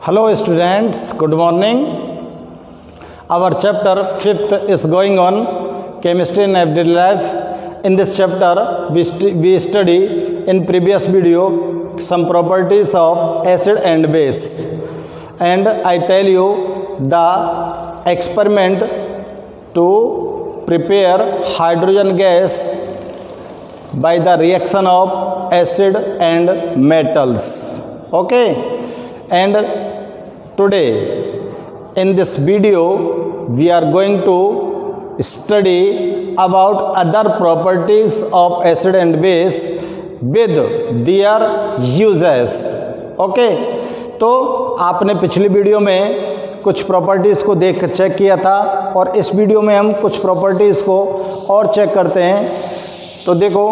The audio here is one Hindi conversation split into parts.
Hello students, good morning. Our chapter 5th is going on, chemistry in everyday life. In this chapter we study in previous video some properties of acid and base, and I tell you the experiment to prepare hydrogen gas by the reaction of acid and metals. Okay, and today in this video we are going to study about other properties of acid and base with their uses. Okay, तो आपने पिछली वीडियो में कुछ प्रॉपर्टीज़ को देख चेक किया था और इस वीडियो में हम कुछ प्रॉपर्टीज़ को और चेक करते हैं। तो देखो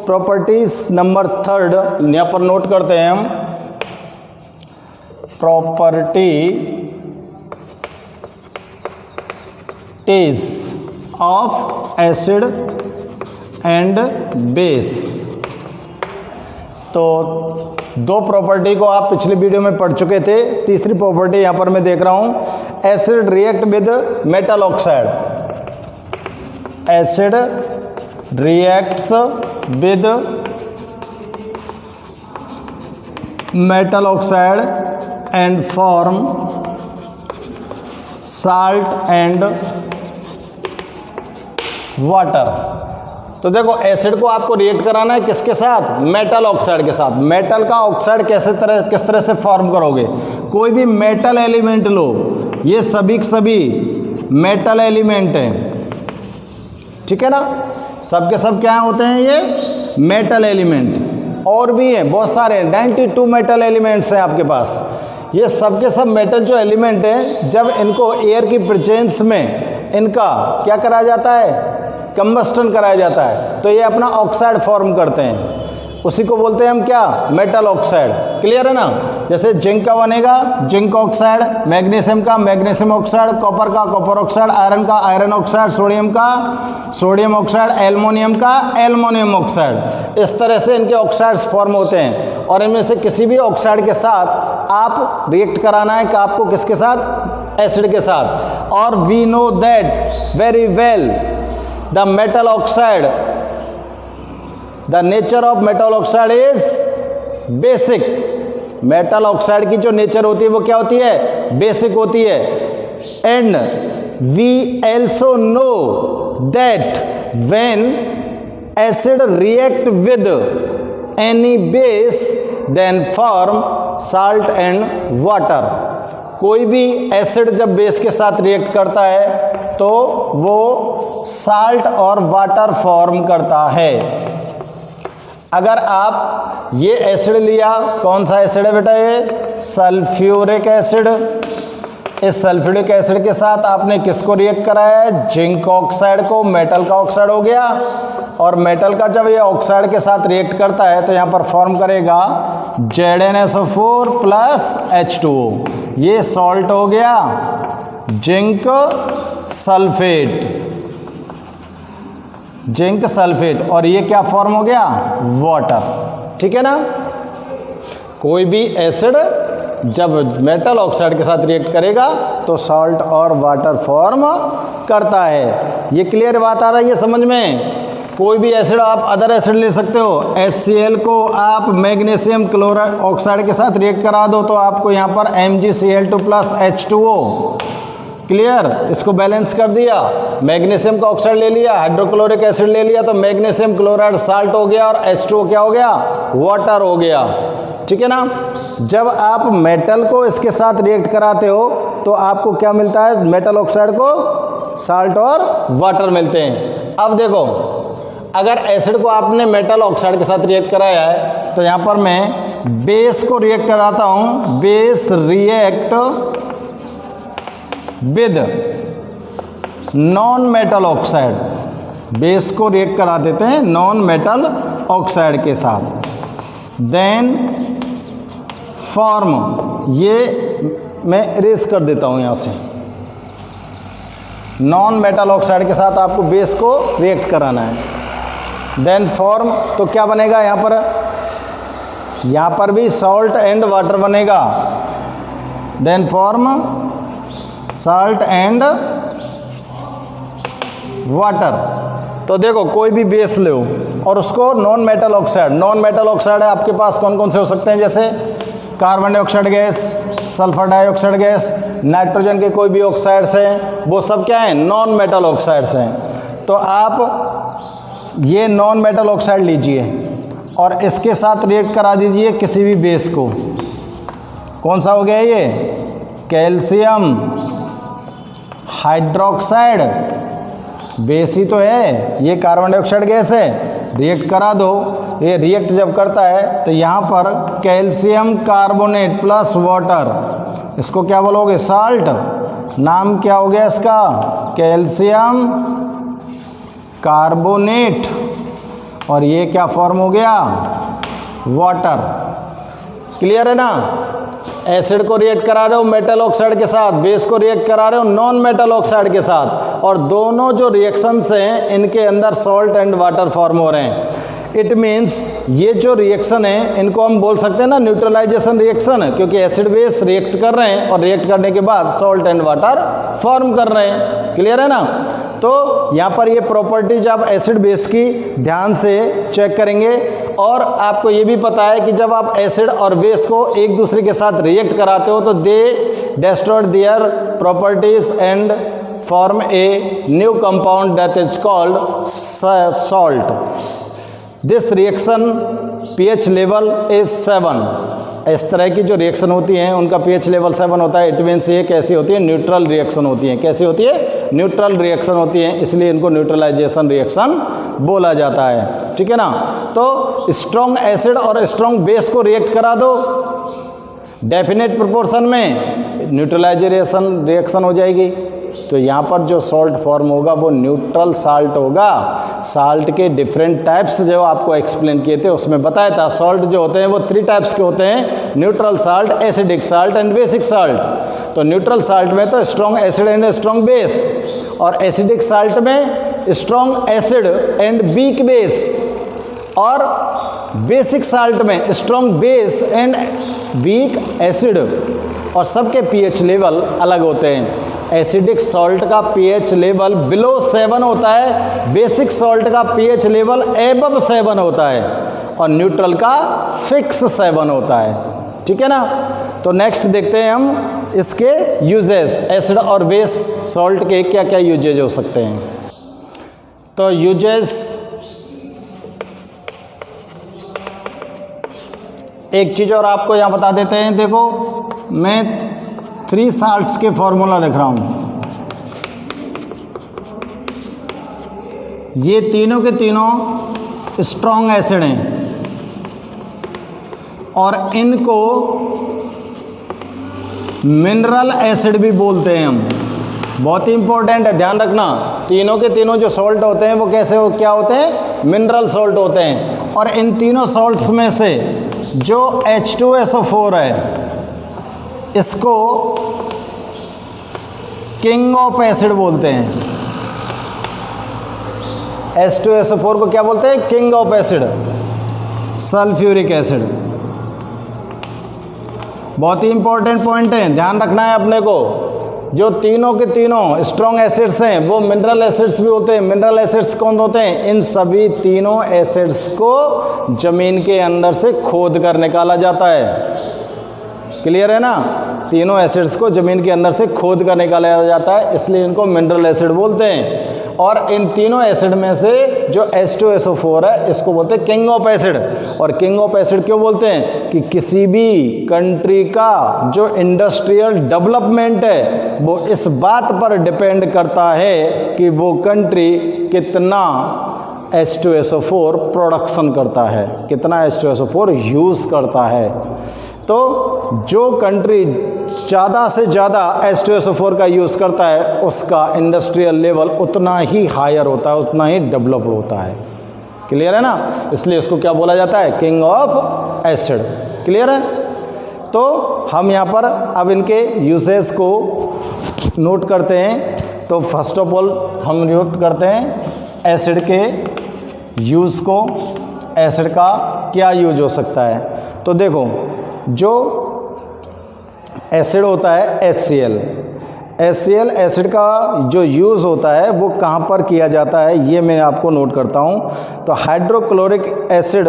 प्रॉपर्टीज़ नंबर 3 यहाँ पर नोट करते हैं हम, properties of acid and base। तो दो प्रॉपर्टी को आप पिछली वीडियो में पढ़ चुके थे, तीसरी प्रॉपर्टी यहाँ पर मैं देख रहा हूँ, acid react with metal oxide. Acid reacts with metal oxide and form salt and water. तो देखो एसिड को आपको रिएक्ट कराना है किसके साथ? मेटल ऑक्साइड के साथ। मेटल का ऑक्साइड किस तरह से फॉर्म करोगे? कोई भी मेटल एलिमेंट लो, ये सभी मेटल एलिमेंट हैं, ठीक है ना? सब के सब क्या होते हैं? ये मेटल एलिमेंट। और भी हैं बहुत सारे, 92 मेटल एलिमेंट्स हैं आपके पास। ये सब के सब मेटल जो एलिमेंट हैं, जब इनको एयर की प्रेजेंस में इनका क्या कराया जाता है? कंबस्टन कराया जाता है, तो ये अपना ऑक्साइड फॉर्म करते हैं। उसी को बोलते हैं हम क्या? Metal oxide. क्लियर है ना? जैसे जिंक का बनेगा जिंक ऑक्साइड, मैग्नीशियम का मैग्नीशियम ऑक्साइड, कॉपर का कॉपर ऑक्साइड, आयरन का आयरन ऑक्साइड, सोडियम का सोडियम ऑक्साइड, एल्युमिनियम का एल्युमिनियम ऑक्साइड। इस तरह से इनके ऑक्साइड्स फॉर्म होते हैं और इनमें से किसी भी ऑक्साइड के साथ आप रिएक्ट कराना है कि आपको किसके साथ? एसिड के साथ। और we know that very well the metal oxide, the nature of metal oxide is basic। metal oxide की जो नेचर होती है वो क्या होती है? बेसिक होती है। and we also know that when acid react with any base then form salt and water। कोई भी एसिड जब बेस के साथ रिएक्ट करता है तो वो साल्ट और वाटर फॉर्म करता है। अगर आप ये एसिड लिया, कौन सा एसिड है बेटा? ये सल्फ्यूरिक एसिड। इस सल्फ्यूरिक एसिड के साथ आपने किसको रिएक्ट कराया है? जिंक ऑक्साइड को। मेटल का ऑक्साइड हो गया। और मेटल का जब ये ऑक्साइड के साथ रिएक्ट करता है तो यहाँ पर फॉर्म करेगा ZnSO4 प्लस H2O। ये सॉल्ट हो गया, जिंक सल्फेट, जिंक सल्फेट। और ये क्या फॉर्म हो गया? वाटर। ठीक है ना? कोई भी एसिड जब मेटल ऑक्साइड के साथ रिएक्ट करेगा तो सॉल्ट और वाटर फॉर्म करता है। ये क्लियर बात आ रही है समझ में? कोई भी एसिड आप अदर एसिड ले सकते हो। HCl को आप मैग्नीशियम क्लोराइड ऑक्साइड के साथ रिएक्ट करा दो तो आपको यहाँ पर MgCl2 प्लस H2O। क्लियर? इसको बैलेंस कर दिया। मैग्नीशियम का ऑक्साइड ले लिया, हाइड्रोक्लोरिक एसिड ले लिया तो मैग्नीशियम क्लोराइड साल्ट हो गया और H2O क्या हो गया? वाटर हो गया। ठीक है ना? जब आप मेटल को इसके साथ रिएक्ट कराते हो तो आपको क्या मिलता है? मेटल ऑक्साइड को साल्ट और वाटर मिलते हैं। अब देखो, अगर एसिड को आपने मेटल ऑक्साइड के साथ रिएक्ट कराया है तो यहाँ पर मैं बेस को रिएक्ट कराता हूँ। Base react with non metal oxide. Base को रिएक्ट करा देते हैं नॉन मेटल ऑक्साइड के साथ। देन फॉर्म, ये मैं इरेज कर देता हूँ यहाँ से। नॉन मेटल ऑक्साइड के साथ आपको बेस को रिएक्ट कराना है। देन फॉर्म, तो क्या बनेगा यहाँ पर भी सॉल्ट एंड वाटर बनेगा। Then form salt and water. तो देखो कोई भी बेस लो और उसको नॉन मेटल ऑक्साइड है आपके पास कौन कौन से हो सकते हैं, जैसे carbon dioxide gas, sulphur dioxide gas, nitrogen के कोई भी ऑक्साइड्स हैं, वो सब क्या हैं, नॉन मेटल ऑक्साइड्स हैं। तो आप ये नॉन मेटल ऑक्साइड लीजिए और इसके साथ रिएक्ट करा दीजिए किसी भी बेस को। कौन सा हो गया ये, कैल्शियम हाइड्रोक्साइड, बेस ही तो है, ये कार्बन डाइऑक्साइड गैस है, रिएक्ट करा दो। ये रिएक्ट जब करता है तो यहाँ पर कैल्शियम कार्बोनेट प्लस वाटर, इसको क्या बोलोगे, साल्ट। नाम क्या हो गया इसका, कैल्शियम कार्बोनेट, और ये क्या फॉर्म हो गया, वाटर। क्लियर है ना। एसिड को रिएक्ट करा रहे हो मेटल ऑक्साइड के साथ, बेस को रिएक्ट करा रहे हो नॉन मेटल ऑक्साइड के साथ, और दोनों जो रिएक्शंस हैं इनके अंदर सॉल्ट एंड वाटर फॉर्म हो रहे हैं। इट मीन्स ये जो रिएक्शन है इनको हम बोल सकते हैं ना न्यूट्रलाइजेशन रिएक्शन, क्योंकि एसिड बेस रिएक्ट कर रहे हैं और रिएक्ट करने के बाद सॉल्ट एंड वाटर फॉर्म कर रहे हैं। क्लियर है ना। तो यहाँ पर ये प्रॉपर्टीज आप एसिड बेस की ध्यान से चेक करेंगे, और आपको ये भी पता है कि जब आप एसिड और बेस को एक दूसरे के साथ रिएक्ट कराते हो तो दे destroy their properties and form a new compound that is called salt. This reaction pH level is 7। इस तरह की जो रिएक्शन होती हैं उनका pH लेवल 7 होता है। इट मीन्स ये कैसी होती है, न्यूट्रल रिएक्शन होती हैं। कैसी होती है, न्यूट्रल रिएक्शन होती हैं, इसलिए इनको न्यूट्रलाइजेशन रिएक्शन बोला जाता है। ठीक है ना। तो स्ट्रॉन्ग एसिड और स्ट्रॉन्ग बेस को रिएक्ट करा दो डेफिनेट प्रोपोर्शन में, न्यूट्रलाइजेशन रिएक्शन हो जाएगी। तो यहाँ पर जो सॉल्ट फॉर्म होगा वो न्यूट्रल साल्ट होगा। साल्ट के डिफरेंट टाइप्स जो आपको एक्सप्लेन किए थे उसमें बताया था, सॉल्ट जो होते हैं वो 3 टाइप्स के होते हैं, neutral salt, acidic salt and basic salt. तो न्यूट्रल साल्ट में तो strong acid and strong base, और एसिडिक साल्ट में strong acid and weak base, और बेसिक साल्ट में strong base and weak acid. और सबके pH लेवल अलग होते हैं। एसिडिक सॉल्ट का pH लेवल बिलो 7 होता है, बेसिक सॉल्ट का pH लेवल एबव 7 होता है, और न्यूट्रल का फिक्स 7 होता है। ठीक है ना। तो नेक्स्ट देखते हैं हम इसके यूजेस, एसिड और बेस सॉल्ट के क्या क्या यूजेज हो सकते हैं। तो यूजेस, एक चीज़ और आपको यहाँ बता देते हैं। देखो मैं 3 साल्ट्स के फॉर्मूला लिख रहा हूँ। ये तीनों के तीनों स्ट्रॉन्ग एसिड हैं और इनको मिनरल एसिड भी बोलते हैं हम। बहुत ही इंपॉर्टेंट है, ध्यान रखना। तीनों के तीनों जो सॉल्ट होते हैं वो कैसे हो, क्या होते हैं, मिनरल सॉल्ट होते हैं। और इन तीनों सॉल्ट्स में से जो H2SO4 है इसको किंग ऑफ एसिड बोलते हैं। H2SO4 को क्या बोलते हैं, king of acid. Sulphuric acid बहुत ही इंपॉर्टेंट पॉइंट है, ध्यान रखना है अपने को। जो तीनों के तीनों स्ट्रॉन्ग एसिड्स हैं वो मिनरल एसिड्स भी होते हैं। मिनरल एसिड्स कौन होते हैं, इन सभी तीनों एसिड्स को जमीन के अंदर से खोद कर निकाला जाता है। क्लियर है ना। तीनों एसिड्स को जमीन के अंदर से खोद कर निकाला जाता है, इसलिए इनको मिनरल एसिड बोलते हैं। और इन तीनों एसिड में से जो H2SO4 है इसको बोलते हैं किंग ऑफ एसिड। और किंग ऑफ एसिड क्यों बोलते हैं कि किसी भी कंट्री का जो इंडस्ट्रियल डेवलपमेंट है वो इस बात पर डिपेंड करता है कि वो कंट्री कितना H2SO4 प्रोडक्शन करता है, कितना H2SO4 यूज़ करता है। तो जो कंट्री ज़्यादा से ज़्यादा H2SO4 का यूज़ करता है उसका इंडस्ट्रियल लेवल उतना ही हायर होता है, उतना ही डेवलप्ड होता है। क्लियर है ना। इसलिए इसको क्या बोला जाता है, किंग ऑफ एसिड। क्लियर है। तो हम यहाँ पर अब इनके यूजेस को नोट करते हैं। तो फर्स्ट ऑफ ऑल हम नोट करते हैं एसिड के यूज़ को, एसिड का क्या यूज हो सकता है। तो देखो जो एसिड होता है HCl। HCl एसिड का जो यूज़ होता है वो कहाँ पर किया जाता है ये मैं आपको नोट करता हूँ। तो hydrochloric acid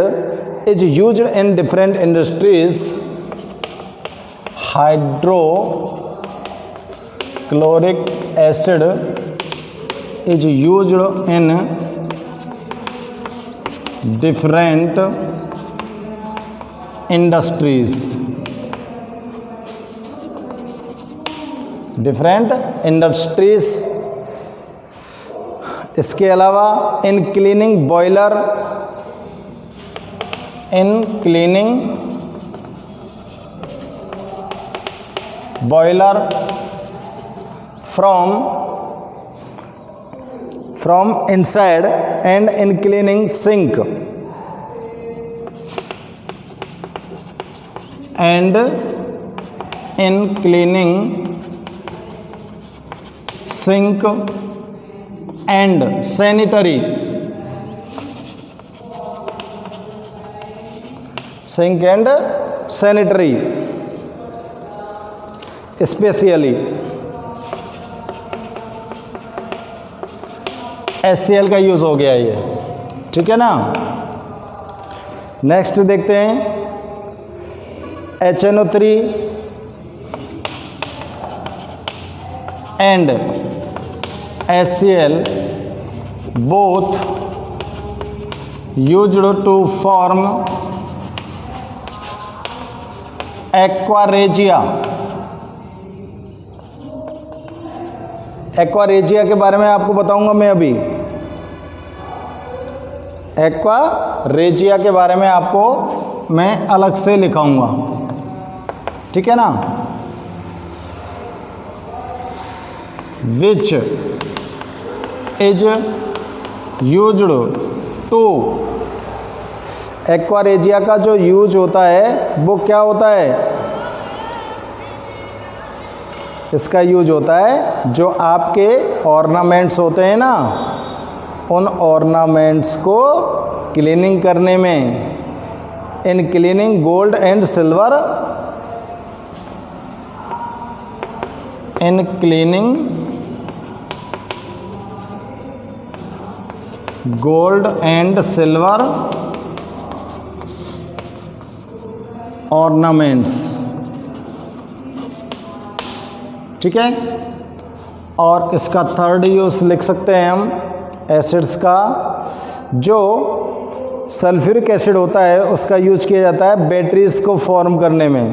is used in different industries. Hydrochloric acid is used in different industries. Different industries. इसके अलावा इन cleaning boiler, in cleaning boiler from inside and in cleaning sink and in cleaning sink and sanitary specially HCl का यूज़ हो गया ये, ठीक है ना। नेक्स्ट देखते हैं HNO3 and HCl both used to form aqua regia। Aqua regia के बारे में आपको बताऊंगा मैं अभी। एक्वा रेजिया के बारे में आपको मैं अलग से लिखाऊंगा, ठीक है ना। Which is used to, aqua regia का जो यूज होता है वो क्या होता है, इसका यूज होता है जो आपके ऑर्नामेंट्स होते हैं ना, उन ऑर्नामेंट्स को क्लीनिंग करने में, इन cleaning gold and silver, in cleaning gold and silver ornaments, ठीक है। और इसका थर्ड यूज़ लिख सकते हैं हम एसिड्स का, जो सल्फ्यूरिक एसिड होता है उसका यूज किया जाता है बैटरीज को फॉर्म करने में।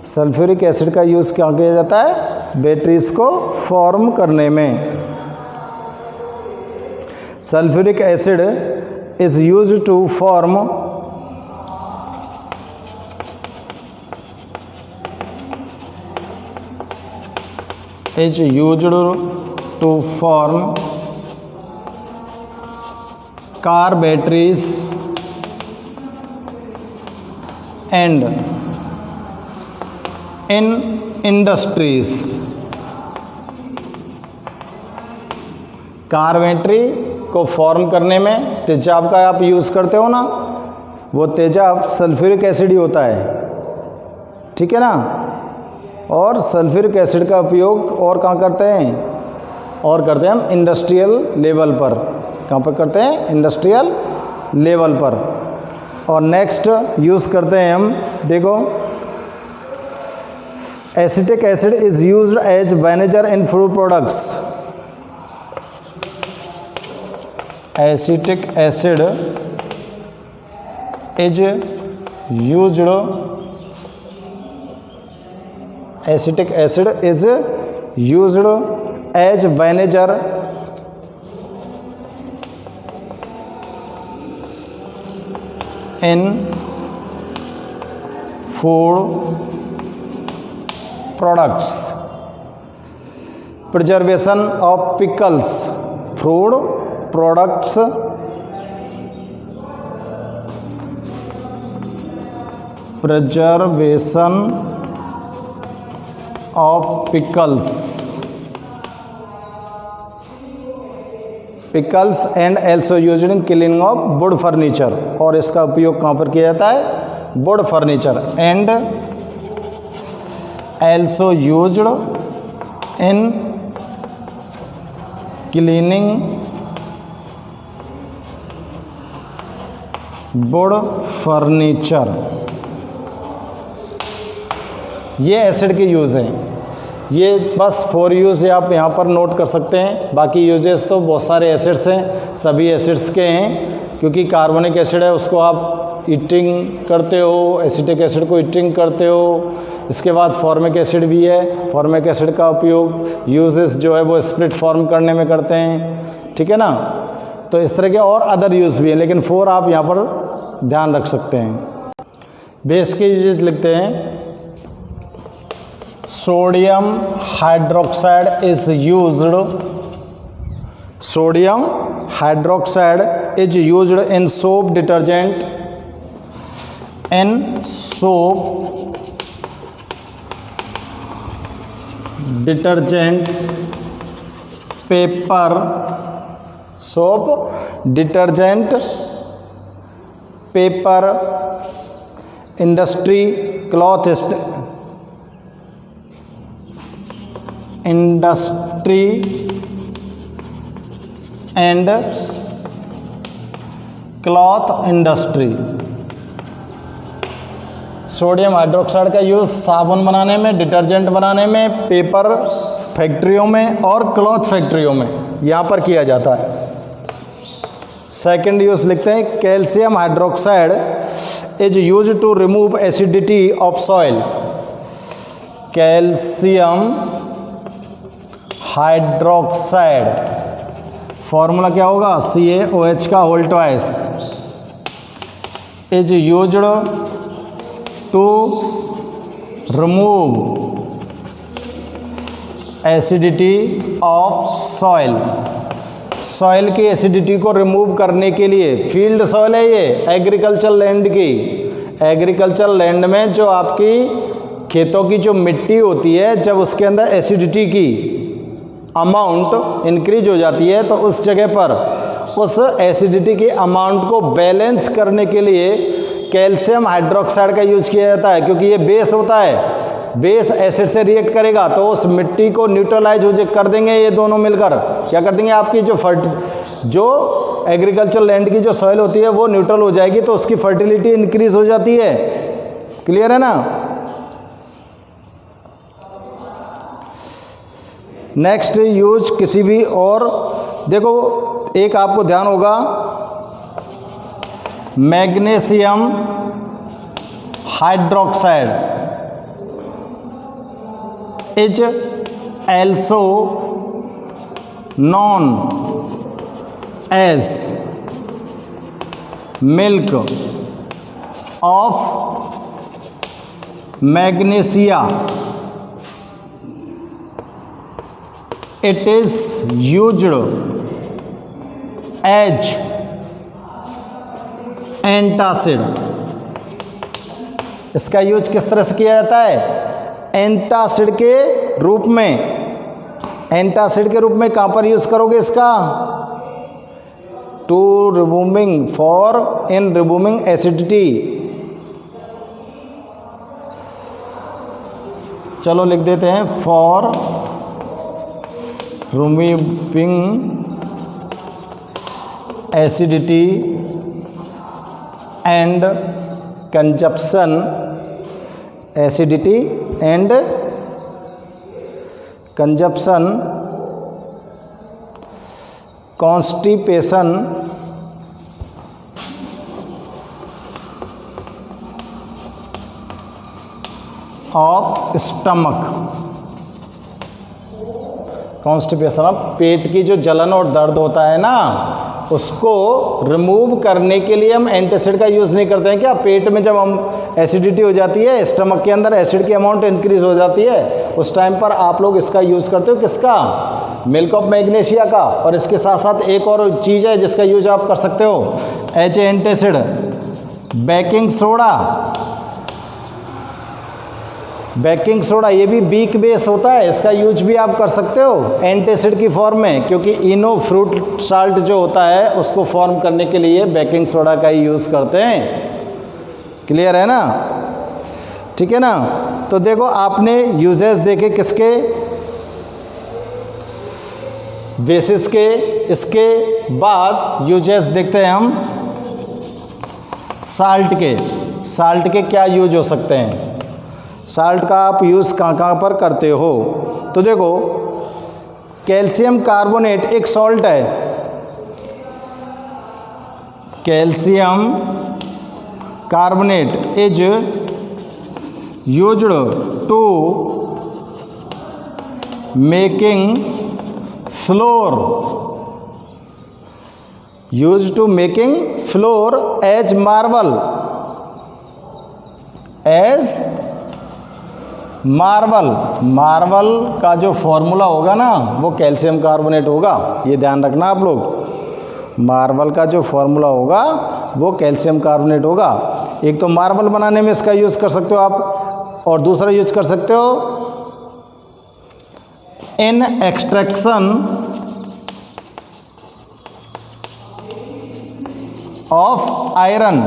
सल्फ्यूरिक एसिड का यूज़ क्या किया जाता है, बैटरीज को फॉर्म करने में। Sulphuric acid is used to form is used to form car batteries and in industries। Car battery को फॉर्म करने में तेजाब का आप यूज़ करते हो ना, वो तेजाब सल्फ्यूरिक एसिड ही होता है, ठीक है ना। और सल्फ्यूरिक एसिड का उपयोग और कहाँ करते हैं, और करते हैं हम इंडस्ट्रियल लेवल पर। कहाँ पर करते हैं, इंडस्ट्रियल लेवल पर। और नेक्स्ट यूज़ करते हैं हम, देखो acetic acid is used as vinegar in food products. Acetic acid is used, acetic acid is used as vinegar in food products. Preservation of pickles, food products, preservation of pickles and also used in cleaning of wood furniture. और इसका उपयोग कहाँ पर किया जाता है, wood furniture and also used in cleaning wood furniture। ये एसिड के यूज़ हैं, ये बस 4 यूज़ आप यहाँ पर नोट कर सकते हैं। बाकी यूजेस तो बहुत सारे एसिड्स हैं, सभी एसिड्स के हैं, क्योंकि कार्बोनिक एसिड है उसको आप ईटिंग करते हो, एसिटिक एसिड को ईटिंग करते हो। इसके बाद फॉर्मिक एसिड भी है, फॉर्मिक एसिड का उपयोग यूजेस जो है वो स्प्लिट फॉर्म करने में करते हैं, ठीक है ना। तो इस तरह के और अदर यूज़ भी हैं, लेकिन 4 आप यहाँ पर ध्यान रख सकते हैं। बेस के यूजेस लिखते हैं, sodium hydroxide is used, sodium hydroxide is used in soap detergent, in soap detergent, paper, soap detergent, paper industry, cloth industry and cloth industry. Sodium hydroxide का यूज़ साबुन बनाने में, डिटर्जेंट बनाने में, पेपर फैक्ट्रियों में और क्लॉथ फैक्ट्रियों में यहाँ पर किया जाता है। सेकंड यूज़ लिखते हैं, calcium hydroxide is used to remove acidity of soil. Calcium hydroxide, formula क्या होगा, CaOH का whole twice, is used to remove acidity of soil. Soil की एसिडिटी को रिमूव करने के लिए, फील्ड सॉइल है ये, एग्रीकल्चर लैंड की, एग्रीकल्चर लैंड में जो आपकी खेतों की जो मिट्टी होती है, जब उसके अंदर एसिडिटी की अमाउंट इंक्रीज हो जाती है तो उस जगह पर उस एसिडिटी के अमाउंट को बैलेंस करने के लिए कैल्शियम हाइड्रोक्साइड का यूज़ किया जाता है, क्योंकि ये बेस होता है, बेस एसिड से रिएक्ट करेगा तो उस मिट्टी को न्यूट्रलाइज हो कर देंगे ये दोनों मिलकर, क्या कर देंगे, आपकी जो एग्रीकल्चर लैंड की जो सॉइल होती है वो न्यूट्रल हो जाएगी, तो उसकी फर्टिलिटी इंक्रीज हो जाती है। क्लियर है ना। नेक्स्ट यूज किसी भी और, देखो एक आपको ध्यान होगा, magnesium hydroxide is also known as milk of magnesia. It is used as antacid. इसका यूज किस तरह से किया जाता है, एंटासिड के रूप में। एंटासिड के रूप में कहां पर यूज करोगे इसका, to removing, for in removing acidity. चलो लिख देते हैं, for removing acidity and consumption, acidity and consumption, constipation of stomach. Constipation of, पेट की जो जलन और दर्द होता है ना, उसको रिमूव करने के लिए हम एंटासिड का यूज़ नहीं करते हैं क्या। पेट में जब हम एसिडिटी हो जाती है, स्टमक के अंदर एसिड की अमाउंट इंक्रीज हो जाती है, उस टाइम पर आप लोग इसका यूज़ करते हो, किसका, मिल्क ऑफ मैग्नीशिया का। और इसके साथ साथ एक और चीज़ है जिसका यूज आप कर सकते हो, H antacid, baking soda. Baking soda ये भी वीक बेस होता है, इसका यूज भी आप कर सकते हो एंटासिड की फॉर्म में, क्योंकि इनो फ्रूट साल्ट जो होता है उसको फॉर्म करने के लिए बेकिंग सोडा का ही यूज़ करते हैं। क्लियर है ना, ठीक है ना। तो देखो आपने यूजेस देखे किसके, बेसिस के। इसके बाद यूजेस देखते हैं हम साल्ट के। साल्ट के क्या यूज हो सकते हैं, साल्ट का आप यूज़ कहाँ कहाँ पर करते हो। तो देखो कैल्शियम कार्बोनेट एक सॉल्ट है, calcium carbonate is used to making floor, use to making floor as marble, as marble. Marble का जो फॉर्मूला होगा ना वो कैल्शियम कार्बोनेट होगा, ये ध्यान रखना आप लोग। मार्बल का जो फॉर्मूला होगा वो कैल्शियम कार्बोनेट होगा। एक तो मार्बल बनाने में इसका यूज़ कर सकते हो आप, और दूसरा यूज कर सकते हो in extraction of iron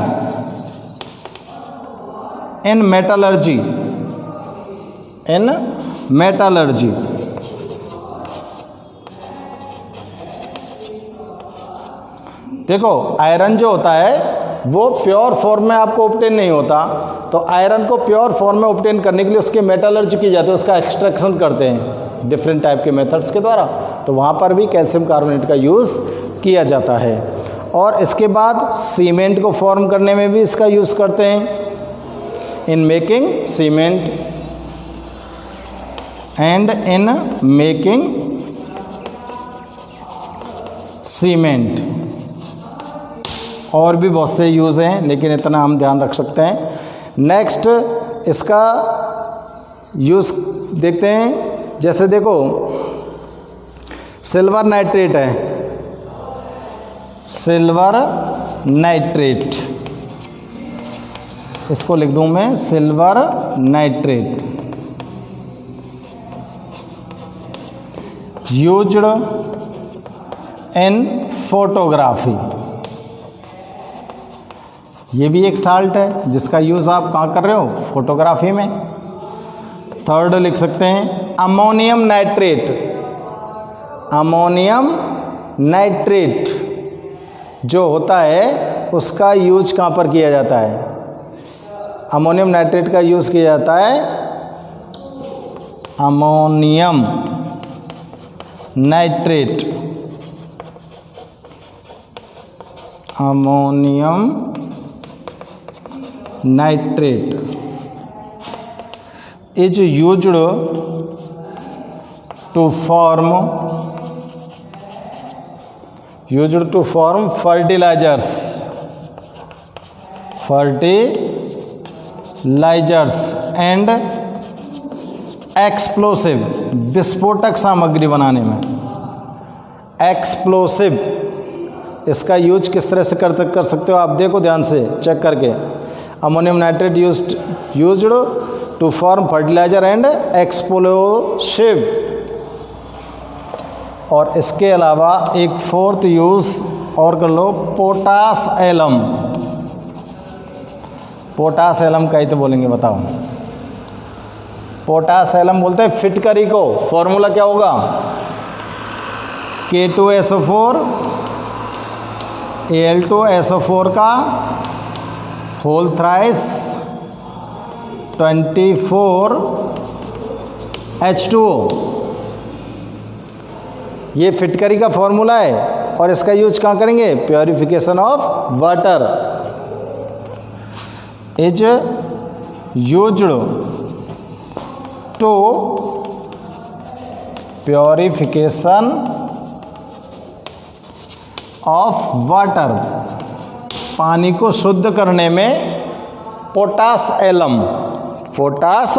in metallurgy, in metallurgy. देखो आयरन जो होता है वो प्योर फॉर्म में आपको ऑब्टेन नहीं होता, तो आयरन को प्योर फॉर्म में ऑब्टेन करने के लिए उसकी मेटलर्जी की जाती है, उसका एक्सट्रैक्शन करते हैं डिफरेंट टाइप के मेथड्स के द्वारा। तो वहाँ पर भी कैल्शियम कार्बोनेट का यूज़ किया जाता है। और इसके बाद सीमेंट को फॉर्म करने में भी इसका यूज़ करते हैं, in making cement and in making cement. और भी बहुत से यूज़ हैं लेकिन इतना हम ध्यान रख सकते हैं। नेक्स्ट इसका यूज़ देखते हैं, जैसे देखो सिल्वर नाइट्रेट है, सिल्वर नाइट्रेट, इसको लिख दूं मैं silver nitrate, used in photography. ये भी एक साल्ट है जिसका यूज़ आप कहाँ कर रहे हो, फोटोग्राफी में। थर्ड लिख सकते हैं अमोनियम नाइट्रेट, अमोनियम नाइट्रेट जो होता है उसका यूज कहाँ पर किया जाता है, अमोनियम नाइट्रेट का यूज़ किया जाता है ammonium nitrate, ammonium nitrate is used to form fertilizers, and explosive, विस्फोटक सामग्री बनाने में। एक्सप्लोसिव इसका यूज किस तरह से कर सकते हो आप देखो ध्यान से चेक करके। Ammonium nitrate used to form fertilizer and explosive. और इसके अलावा एक फोर्थ यूज और कर लो, पोटास एलम। पोटास एलम कहीं तो बोलेंगे बताओ, पोटास एलम बोलते हैं फिटकरी को। फॉर्मूला क्या होगा, K2SO4 Al2SO4 का होल थ्राइस 24 H2O, ये फिटकरी का फॉर्मूला है। और इसका यूज कहाँ करेंगे, purification of water is used to purification of water, पानी को शुद्ध करने में पोटास एलम, पोटास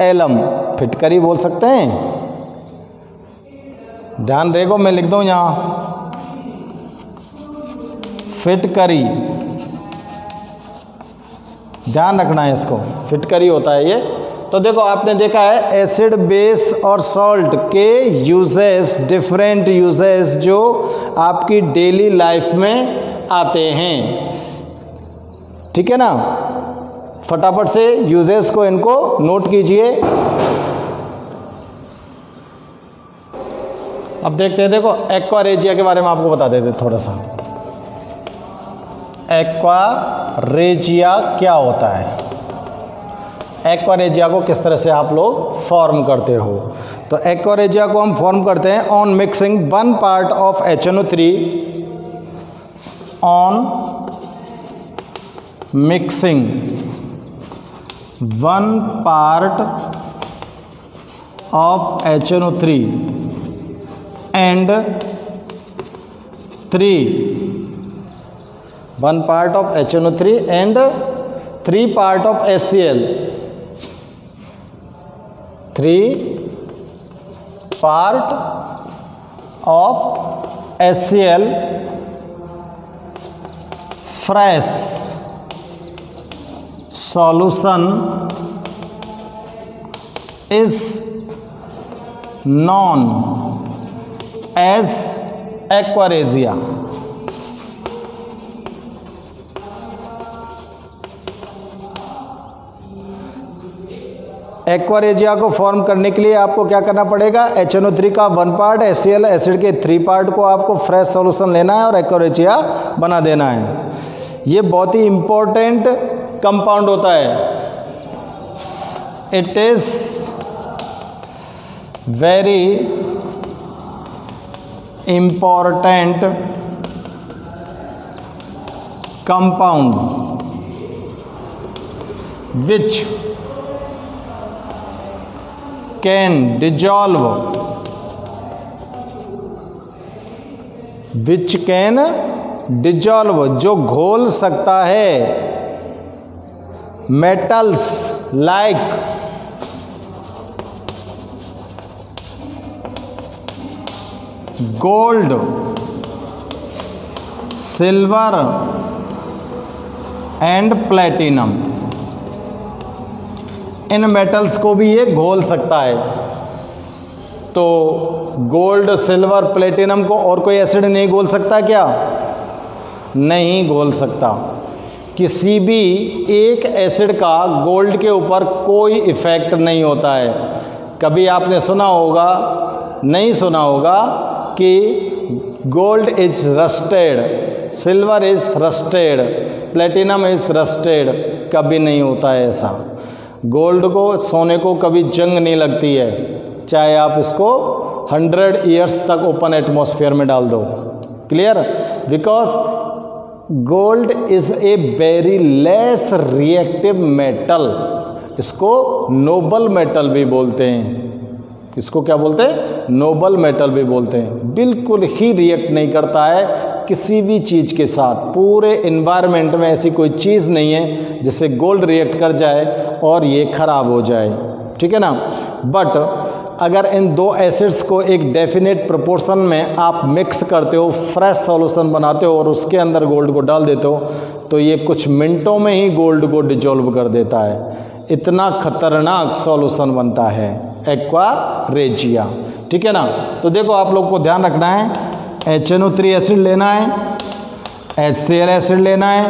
एलम फिटकरी बोल सकते हैं। ध्यान देखो मैं लिख दूं यहाँ फिटकरी, ध्यान रखना है इसको, फिटकरी होता है ये। तो देखो आपने देखा है एसिड बेस और सॉल्ट के यूजेस, डिफरेंट यूजेस जो आपकी डेली लाइफ में आते हैं, ठीक है ना। फटाफट से यूजेस को इनको नोट कीजिए। अब देखते हैं, देखो एक्वारेजिया के बारे में आपको बता देते थोड़ा सा। एक्वारेजिया क्या होता है, एक्वारेजिया को किस तरह से आप लोग फॉर्म करते हो। तो एक्वारेजिया को हम फॉर्म करते हैं on mixing 1 part of HNO3, on mixing 1 part of HNO3 and 1 part of HNO3 and 3 part of HCl, 3 part of HCl fresh solution is known as aqua regia. Aqua regia को फॉर्म करने के लिए आपको क्या करना पड़ेगा, HNO3 का 1 part, HCl एसिड के 3 part को आपको फ्रेश सॉल्यूशन लेना है और एक्वारेजिया बना देना है। ये बहुत ही इंपॉर्टेंट कंपाउंड होता है। It is very important compound which can dissolve, जो घोल सकता है metals like gold, silver and platinum. In metals को भी ये घोल सकता है। तो गोल्ड, सिल्वर, प्लेटिनम को और कोई एसिड नहीं घोल सकता क्या? नहीं घोल सकता। किसी भी एक एसिड का गोल्ड के ऊपर कोई इफेक्ट नहीं होता है। कभी आपने सुना होगा, नहीं सुना होगा कि gold is rusted, silver is rusted, platinum is rusted, कभी नहीं होता है ऐसा। गोल्ड को, सोने को कभी जंग नहीं लगती है, चाहे आप इसको 100 ईयर्स तक ओपन एटमॉस्फेयर में डाल दो। Clear? Because gold is a very less reactive metal. इसको नोबल मेटल भी बोलते हैं। इसको क्या बोलते हैं? नोबल मेटल भी बोलते हैं। बिल्कुल ही रिएक्ट नहीं करता है किसी भी चीज़ के साथ। पूरे इन्वायरमेंट में ऐसी कोई चीज़ नहीं है जिससे गोल्ड रिएक्ट कर जाए और ये ख़राब हो जाए। ठीक है ना? बट अगर इन दो एसिड्स को एक डेफिनेट प्रोपोर्शन में आप मिक्स करते हो, फ्रेश सॉल्यूशन बनाते हो और उसके अंदर गोल्ड को डाल देते हो, तो ये कुछ मिनटों में ही गोल्ड को डिजोल्व कर देता है। इतना खतरनाक सॉल्यूशन बनता है एक्वारेजिया। ठीक है ना? तो देखो, आप लोग को ध्यान रखना है, HNO3 एसिड लेना है, HCl एसिड लेना है।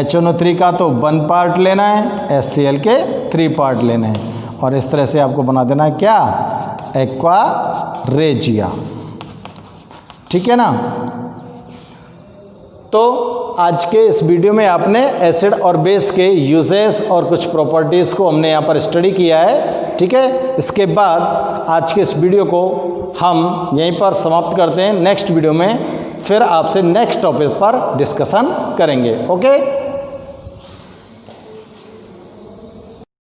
HNO3 का तो 1 part लेना है, HCl के 3 part लेना है, और इस तरह से आपको बना देना है क्या? एक्वारेजिया। ठीक है ना? तो आज के इस वीडियो में आपने एसिड और बेस के यूजेस और कुछ प्रॉपर्टीज़ को हमने यहाँ पर स्टडी किया है। ठीक है? इसके बाद आज के इस वीडियो को हम यहीं पर समाप्त करते हैं। नेक्स्ट वीडियो में फिर आपसे नेक्स्ट टॉपिक पर डिस्कशन करेंगे। ओके?